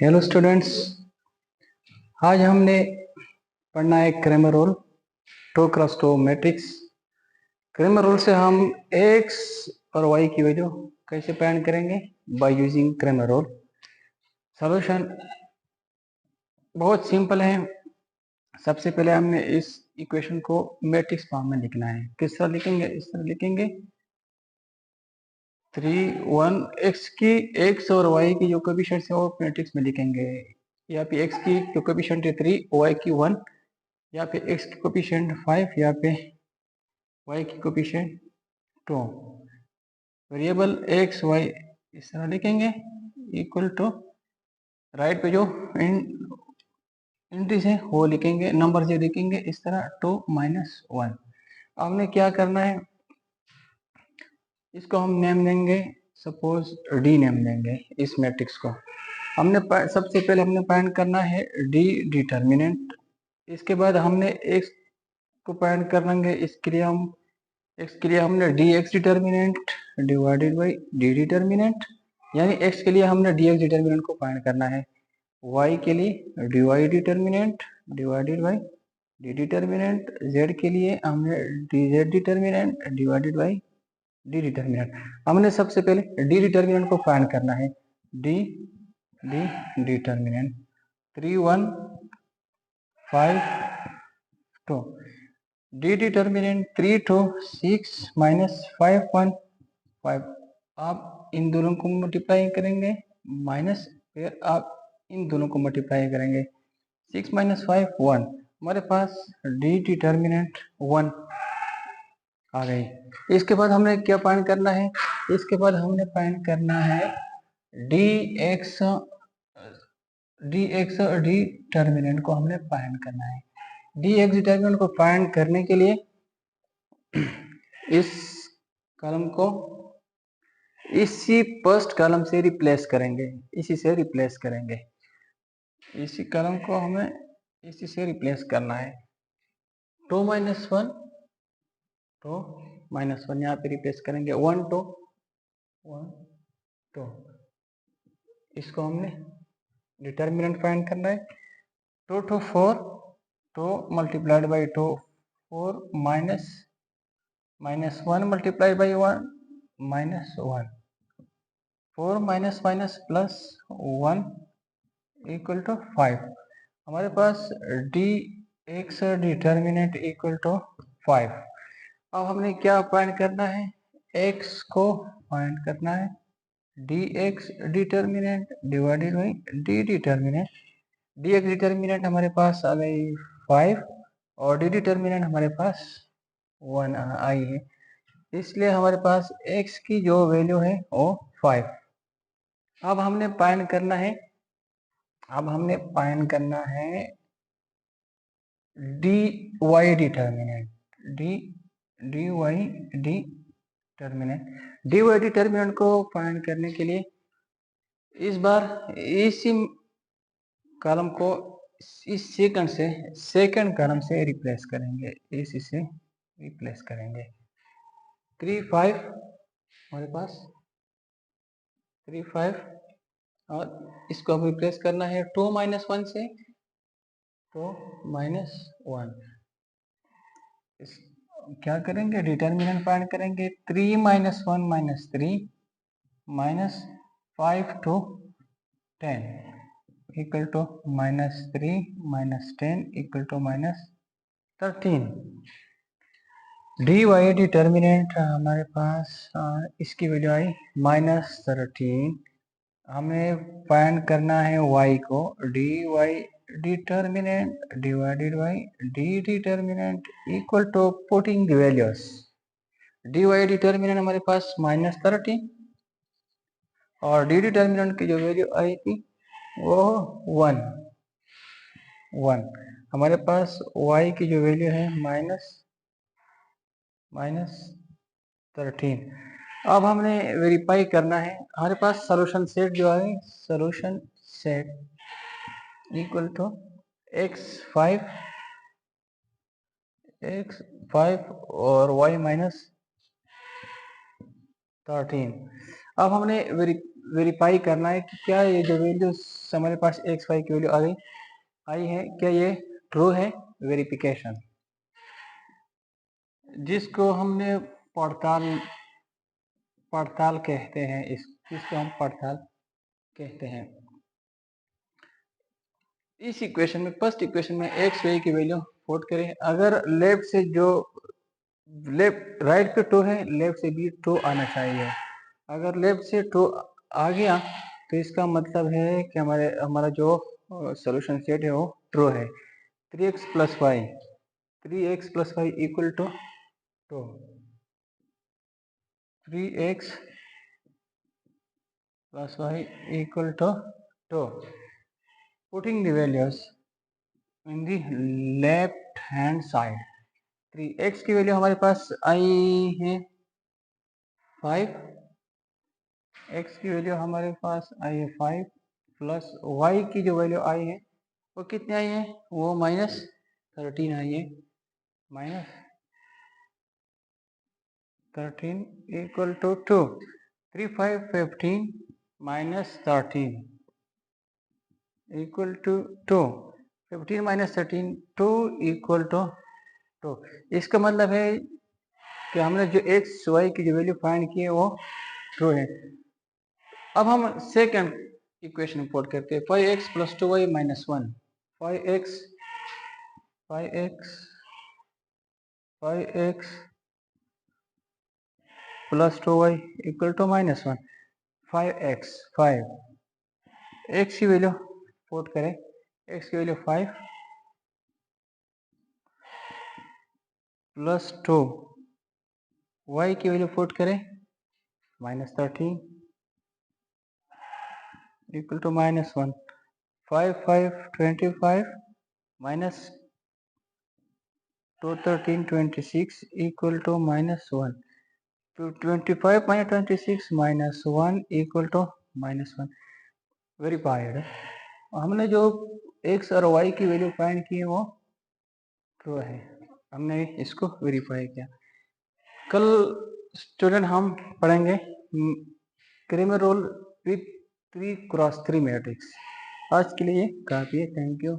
Hello students, आज हमने पढ़ना है Cramer rule, two cross two matrix. Cramer rule से हम एक्स और वाई की वैल्यू कैसे फाइंड करेंगे by using Cramer rule. Solution बहुत सिंपल है। सबसे पहले हमने इस इक्वेशन को मैट्रिक्स फॉर्म में लिखना है। किस तरह लिखेंगे? इस तरह लिखेंगे 3 1 एक्स की एक्स और वाई की जो कोएफिशिएंट है वो मैट्रिक्स में लिखेंगे। यहाँ पे एक्स की जो कोएफिशिएंट है 3, वाई की 1, यहाँ पे x की कोफिशिएंट 5, यहाँ पे y की कोफिशिएंट 2। वेरिएबल x y इस तरह लिखेंगे इक्वल टू राइट पे जो एंट्रीज है वो लिखेंगे, नंबर जो लिखेंगे इस तरह 2 -1। हमने क्या करना है, इसको हम नेम देंगे, सपोज डी नेम देंगे इस मैट्रिक्स को। हमने सबसे पहले हमने फाइंड करना है डी डिटर्मिनेंट। इसके बाद हमने x को फाइंड करेंगे। इसके लिए हम x के लिए हमने D x determinant divided by D determinant, यानी x के लिए हमने डी एक्स डिटर्मिनेंट को फाइंड करना है। y के लिए D y determinant divided by D determinant, z के लिए हमने D z determinant divided by D determinant. हमने सबसे पहले डी डिटर्मिनेंट को फाइंड करना है। D D determinant 3 1 5 2, D determinant 3 2 6 -5 1 5। आप इन दोनों को मल्टीप्लाई करेंगे माइनस, फिर आप इन दोनों को मल्टीप्लाई करेंगे 6 -5 1। हमारे पास डी डिटर्मिनेंट 1 आ गई। इसके बाद हमने क्या फाइंड करना है? इसके बाद हमने फाइंड करना है डी एक्स डिटर्मिनेंट को हमने फाइंड करना है। डी एक्स डिटर्मिनेंट को फाइंड करने के लिए इस कॉलम को इसी फर्स्ट कॉलम से रिप्लेस करेंगे, इसी से रिप्लेस करेंगे। इसी कॉलम को हमें इसी से रिप्लेस करना है। 2 -1 2 -1 यहाँ पे रिप्लेस करेंगे। 1 2 1 2, इसको हमने डिटर्मिनेंट फाइंड करना है। 2 2 4, 2 multiplied by 2 4 -1 multiply by 1 -1, 4 minus minus plus 1 equal to 5। हमारे पास D x determinant equal to 5। अब हमने क्या फाइंड करना है? x को फाइंड करना है। D x determinant divided by D determinant. D x determinant हमारे पास आ गई 5 और डी डिटर्मिनेंट हमारे पास 1 आई है, इसलिए हमारे पास x की जो वैल्यू है वो 5। अब हमने फाइंड करना है, D y determinant, D y determinant को फाइंड करने के लिए इस बार इसी कॉलम को इस सेकंड कॉलम से रिप्लेस करेंगे, इसी से रिप्लेस करेंगे। 3 5 हमारे पास 3 5 और इसको अब रिप्लेस करना है 2 -1 से, तो -1। इस क्या करेंगे? डिटर्मिनेंट फाइंड करेंगे। 3 -1 -3 -5 to 10 equal to -3 -10 equal to -13। D y determinant हमारे पास इसकी वैल्यू आई -13। हमें फाइंड करना है y को। D y determinant divided by D determinant equal to putting the values. D y determinant हमारे पास -13 और डी डिटर्मिनेंट की जो वैल्यू आई थी वो 1। हमारे पास y की जो वैल्यू है -13। अब हमने वेरीफाई करना है। हमारे पास सॉल्यूशन सेट जो है, solution set equal to x5 और y -13। अब हमने वेरीफाई करना है कि क्या ये जो वैल्यूज हमारे पास एक्स वाई की वैल्यू आई है, क्या ये ट्रू है। वेरिफिकेशन, जिसको हमने पड़ताल कहते हैं, इसको हम पड़ताल कहते हैं। इस इक्वेशन में, फर्स्ट इक्वेशन में एक्स वाई की वैल्यू पुट करें। अगर लेफ्ट से जो लेफ्ट राइट पे टू है, लेफ्ट से भी टू आना चाहिए। अगर लेफ्ट से टू आ गया तो इसका मतलब है कि हमारा जो सॉल्यूशन सेट है वो ट्रू है। 3x plus y, 3x plus y equal to two, 3x plus y equal to 2. Putting the values in the left hand side, 3x की वैल्यू हमारे पास आई है 5, x की वैल्यू हमारे पास आई है 5 प्लस y की जो वैल्यू आई है वो कितनी आई है, वो -13 आई है। -13 equal to 2, 3 5 15 -13 equal to 2, 15 minus 13 2 equal to 2। इसका मतलब है कि हमने जो एक्स वाई की जो वैल्यू फाइंड की है वो ट्रू है। अब हम सेकंड इक्वेशन पुट करते हैं, 5x plus 2y minus 1, 5x 5x plus 2y equal to minus 1, 5x 5 x की वैल्यू पुट करें, x की वैल्यू 5 प्लस 2, y की वैल्यू पुट करें -13 equal to -1, 5 5 25 minus 2 13 26 equal to -1, तो 25 माइनस 26 -1 इक्वल टू -1। वेरीफाइड, हमने जो x और y की वैल्यू फाइंड की है वो ट्रू है, हमने इसको वेरीफाई किया। कल स्टूडेंट हम पढ़ेंगे Cramer rule with 3x3 matrix. आज के लिए काफ़ी है, थैंक यू।